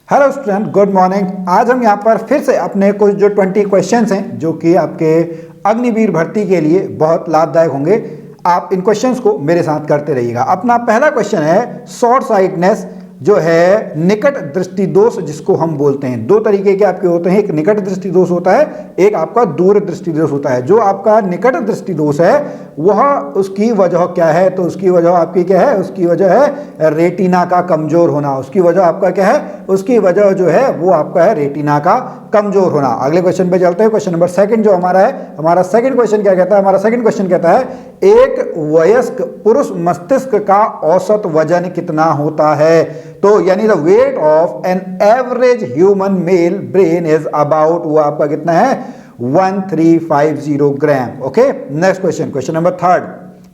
Hello student, good morning. आज हम यहाँ पर फिर से अपने कुछ जो 20 क्वेश्चंस हैं जो कि आपके अग्निवीर भर्ती के लिए बहुत लाभदायक होंगे। आप इन क्वेश्चंस को मेरे साथ करते रहिएगा। अपना पहला क्वेश्चन है शॉर्ट साइटनेस जो है निकट दृष्टि दोष जिसको हम बोलते हैं। दो तरीके के आपके होते हैं, एक निकट दृष्टि दोष होता है, एक आपका दूर दृष्टि दोष होता है। जो आपका निकट दृष्टि दोष है वह उसकी वजह क्या है? तो उसकी वजह आपकी क्या है? उसकी वजह है रेटिना का कमजोर होना। उसकी वजह आपका क्या है? उसकी वजह जो है वो आपका है रेटिना का कमजोर होना। अगले क्वेश्चन पे चलते हैं। क्वेश्चन नंबर सेकंड जो हमारा है, हमारा सेकंड क्वेश्चन क्या कहता है? हमारा सेकंड क्वेश्चन कहता है एक वयस्क पुरुष मस्तिष्क का औसत वजन कितना होता है? तो यानी the weight of an average human male brain is about, वो आपका कितना है? 1350 gram. Okay, next question, question number third,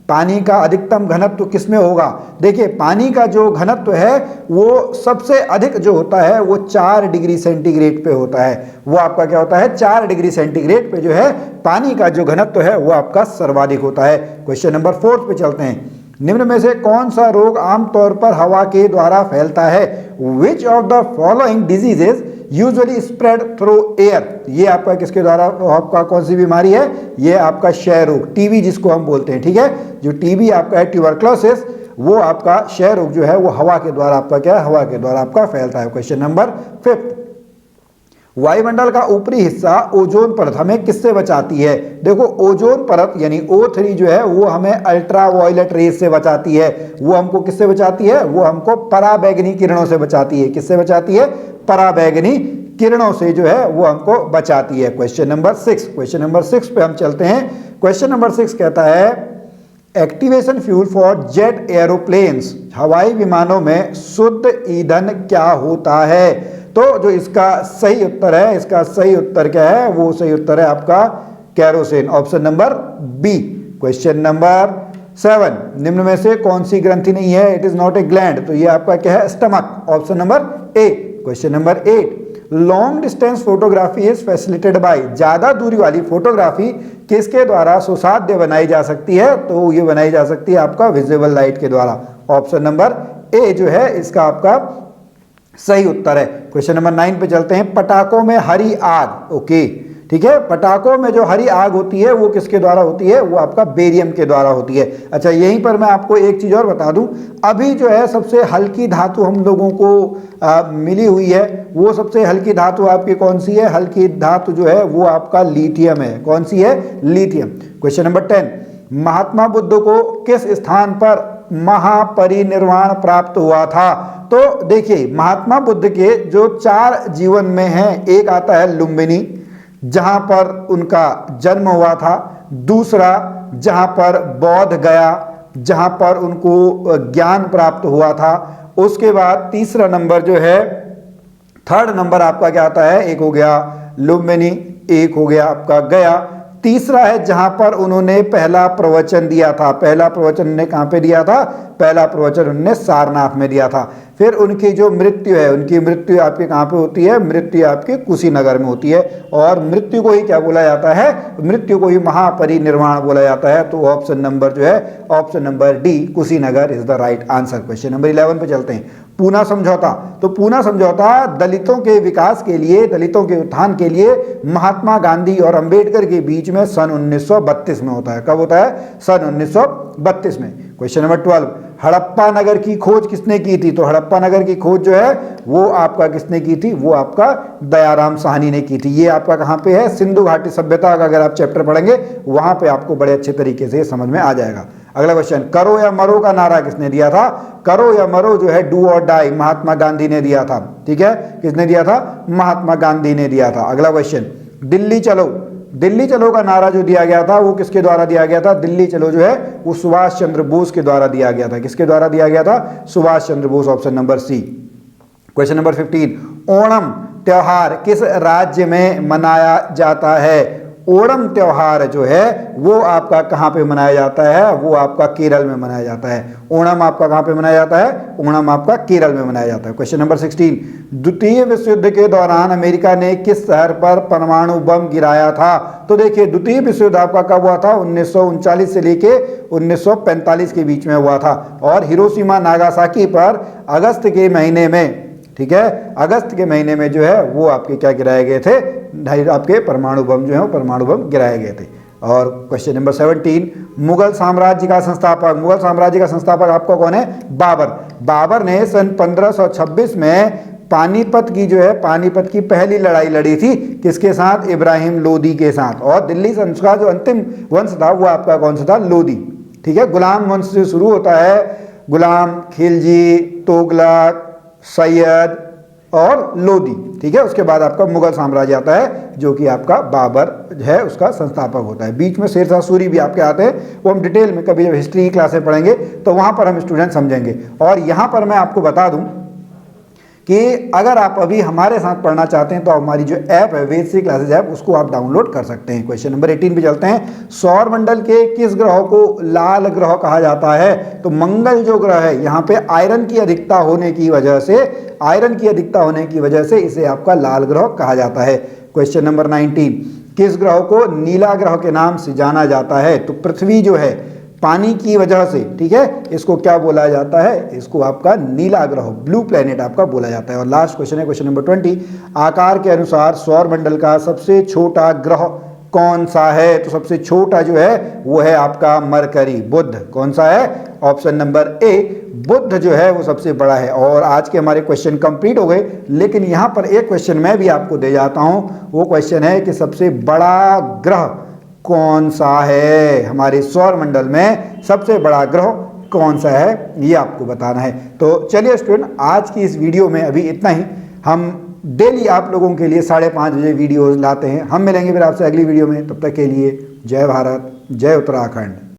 पानी का अधिकतम घनत्व किसमें होगा? देखिए पानी का जो घनत्व है वो सबसे अधिक जो होता है वो 4 डिग्री सेंटीग्रेड पे होता है। वो आपका क्या होता है? 4 डिग्री सेंटीग्रेड पे जो है पानी का जो घनत्व है वो आपका सर्वाधिक होता है। क्वेश्चन नंबर फोर्थ पे चलते हैं। निम्न में से कौन सा रोग आमतौर पर हवा के द्वारा फैलता है? Which of the following diseases usually spread through air? ये आपका किसके द्वारा, आपका कौन सी बीमारी है? ये आपका क्षय रोग, टीबी जिसको हम बोलते हैं। ठीक है, जो टीबी आपका है ट्यूबरक्लोसिस, वो आपका क्षय रोग जो है वो हवा के द्वारा आपका क्या है? हवा के द्वारा आपका फैलता है। क्वेश्चन नंबर फिफ्थ, वायुमंडल का ऊपरी हिस्सा ओजोन परत हमें किससे बचाती है? देखो ओजोन परत यानी O3 जो है वो हमें अल्ट्रा वायलेट रेस से बचाती है। वो हमको किससे बचाती है? वो हमको पराबैंगनी किरणों से बचाती है। किससे बचाती है? पराबैंगनी किरणों से जो है वो हमको बचाती है। क्वेश्चन नंबर 6, क्वेश्चन नंबर 6 पे हम चलते हैं। क्वेश्चन नंबर 6 कहता है activation fuel for jet aeroplanes, हवाई विमानों में शुद्ध ईंधन क्या होता है? तो जो इसका सही उत्तर है, इसका सही उत्तर क्या है? वो सही उत्तर है आपका kerosene, option number B. Question number 7, निम्न में से कौन सी ग्रंथि नहीं है? It is not a gland, तो ये आपका क्या है? Stomach, option number A. Question number 8, long distance photography is facilitated by, ज्यादा दूरी वाली फोटोग्राफी किसके द्वारा सुसाध्य बनाई जा सकती है? तो ये बनाई जा सकती है आपका विजिबल लाइट के द्वारा, ऑप्शन नंबर ए जो है इसका आपका सही उत्तर है। क्वेश्चन नंबर 9 पे चलते हैं। पटाखों में हरी आग, ओके ठीक है, पटाखों में जो हरी आग होती है वो किसके द्वारा होती है? वो आपका बेरियम के द्वारा होती है। अच्छा, यहीं पर मैं आपको एक चीज और बता दूं, अभी जो है सबसे हल्की धातु हम लोगों को मिली हुई है, वो सबसे हल्की धातु आपकी कौन सी है? हल्की धातु जो है वो आपका लिथियम है। कौन सी है? Lithium. Question number 10, Mahatma Buddha को किस स्थान पर महापरिनिर्वाण प्राप्त हुआ था? तो देखिए महात्मा बुद्ध के जो 4 जीवन में हैं, एक आता है लुम्बिनी जहां पर उनका जन्म हुआ था, दूसरा जहां पर बौद्ध गया जहां पर उनको ज्ञान प्राप्त हुआ था, उसके बाद तीसरा नंबर जो है, थर्ड नंबर आपका क्या आता है? एक हो गया लुम्बिनी, एक हो गया आपका गया, तीसरा है जहां पर उन्होंने पहला प्रवचन दिया था। पहला प्रवचन उन्होंने कहां पे दिया था? पहला प्रवचन उन्होंने सारनाथ में दिया था। फिर उनकी जो मृत्यु है, उनकी मृत्यु आपके कहां पे होती है? मृत्यु आपके कुशीनगर में होती है, और मृत्यु को ही क्या बोला जाता है? मृत्यु को ही महापरिनिर्वाण बोला जाता है। तो ऑप्शन नंबर जो है, option number D Kushinagar is the right answer. Question number 11 पे चलते हैं। पूना समझौता, तो पूना समझौता दलितों के विकास के लिए, दलितों के उत्थान के लिए महात्मा गांधी और अंबेडकर के बीच में सन 1932 में होता है। कब होता है? सन 1932 में। क्वेश्चन नंबर 12, हड़प्पा नगर की खोज किसने की थी? तो हड़प्पा नगर की खोज जो है वो आपका किसने की थी? वो आपका दयाराम साहनी ने की थी। ये आपका कहाँ पे है? सिंधु घाटी सभ्यता का अगर आप चैप्टर पढ़ेंगे वहां पे आपको बड़े अच्छे तरीके से समझ में आ जाएगा। अगला क्वेश्चन, करो या मरो का नारा किसने दिया था? करो या मरो जो है डू और डाई महात्मा गांधी ने दिया था। ठीक है, किसने दिया था? महात्मा गांधी ने दिया था। अगला क्वेश्चन, दिल्ली चलो, दिल्ली चलो का नारा जो दिया गया था वो किसके द्वारा दिया गया था? दिल्ली चलो जो है वो सुभाष चंद्र बोस के द्वारा दिया गया था। किसके द्वारा दिया गया था? Subhash Chandra Bose, option number C. Question number 15, Onam त्योहार किस राज्य में मनाया जाता है? ओणम त्योहार जो है वो आपका कहाँ पे मनाया जाता है? वो आपका केरल में मनाया जाता है। ओणम आपका कहाँ पे मनाया जाता है? ओणम आपका केरल में मनाया जाता है। क्वेश्चन नंबर 16, द्वितीय विश्व युद्ध के दौरान अमेरिका ने किस शहर पर परमाणु बम गिराया था? तो देखिए द्वितीय विश्व युद्ध आपका कब हुआ था? 1939 से लेके 1945 के बीच में हुआ था, और हिरोशिमा नागासाकी पर अगस्त के महीने में ठीक है, अगस्त के महीने में जो है वो आपके क्या गिराए गए थे, आपके परमाणु बम जो है वो परमाणु बम गिराए गए थे। और क्वेश्चन नंबर 17, मुगल साम्राज्य का संस्थापक, मुगल साम्राज्य का संस्थापक आपका कौन है, बाबर। बाबर ने सन 1526 में पानीपत की जो है, पानीपत की पहली लड़ाई लड़ी थी, किसके साथ, इब्राहिम लोदी के साथ। और दिल्ली वंश का जो अंतिम वंश था वो आपका कौन सा था, लोदी। ठीक है, गुलाम वंश से शुरू होता है, गुलाम, खिलजी, तुगलक, सैयद और लोदी। ठीक है, उसके बाद आपका मुगल साम्राज्य आता है जो कि आपका बाबर है उसका संस्थापक होता है। बीच में शेरशाह सूरी भी आपके आते हैं, वो हम डिटेल में कभी जब हिस्ट्री की क्लासें पढ़ेंगे तो वहां पर हम स्टूडेंट समझेंगे। और यहां पर मैं आपको बता दूं कि अगर आप अभी हमारे साथ पढ़ना चाहते हैं तो हमारी जो ऐप है वेद सी क्लासेज ऐप, उसको आप डाउनलोड कर सकते हैं। क्वेश्चन नंबर 18 पे चलते हैं। सौर मंडल के किस ग्रह को लाल ग्रह कहा जाता है, तो मंगल जो ग्रह है यहाँ पे आयरन की अधिकता होने की वजह से, आयरन की अधिकता होने की वजह से इसे आपका लाल ग्रह कहा जाता है। क्वेश्चन नंबर 19, किस ग्रह को नीला ग्रह के नाम से जाना जाता है, तो पृथ्वी जो है पानी की वजह से, ठीक है, इसको क्या बोला जाता है, इसको आपका नीला ग्रह, ब्लू प्लेनेट आपका बोला जाता है। और लास्ट क्वेश्चन है क्वेश्चन नंबर 20, आकार के अनुसार सौर मंडल का सबसे छोटा ग्रह कौन सा है, तो सबसे छोटा जो है वो है आपका मरकरी, बुध। कौन सा है, ऑप्शन नंबर ए, बुध जो है वो सबसे बड़ा है। और आज के हमारे क्वेश्चन कंप्लीट हो गए, लेकिन यहाँ पर एक क्वेश्चन मैं भी आपको दे जाता हूँ। वो क्वेश्चन है कि सबसे बड़ा ग्रह कौन सा है, हमारे सौर मंडल में सबसे बड़ा ग्रह कौन सा है, ये आपको बताना है। तो चलिए स्टूडेंट, आज की इस वीडियो में अभी इतना ही। हम डेली आप लोगों के लिए 5:30 बजे वीडियोस लाते हैं। हम मिलेंगे फिर आपसे अगली वीडियो में, तब तक के लिए जय भारत, जय उत्तराखंड।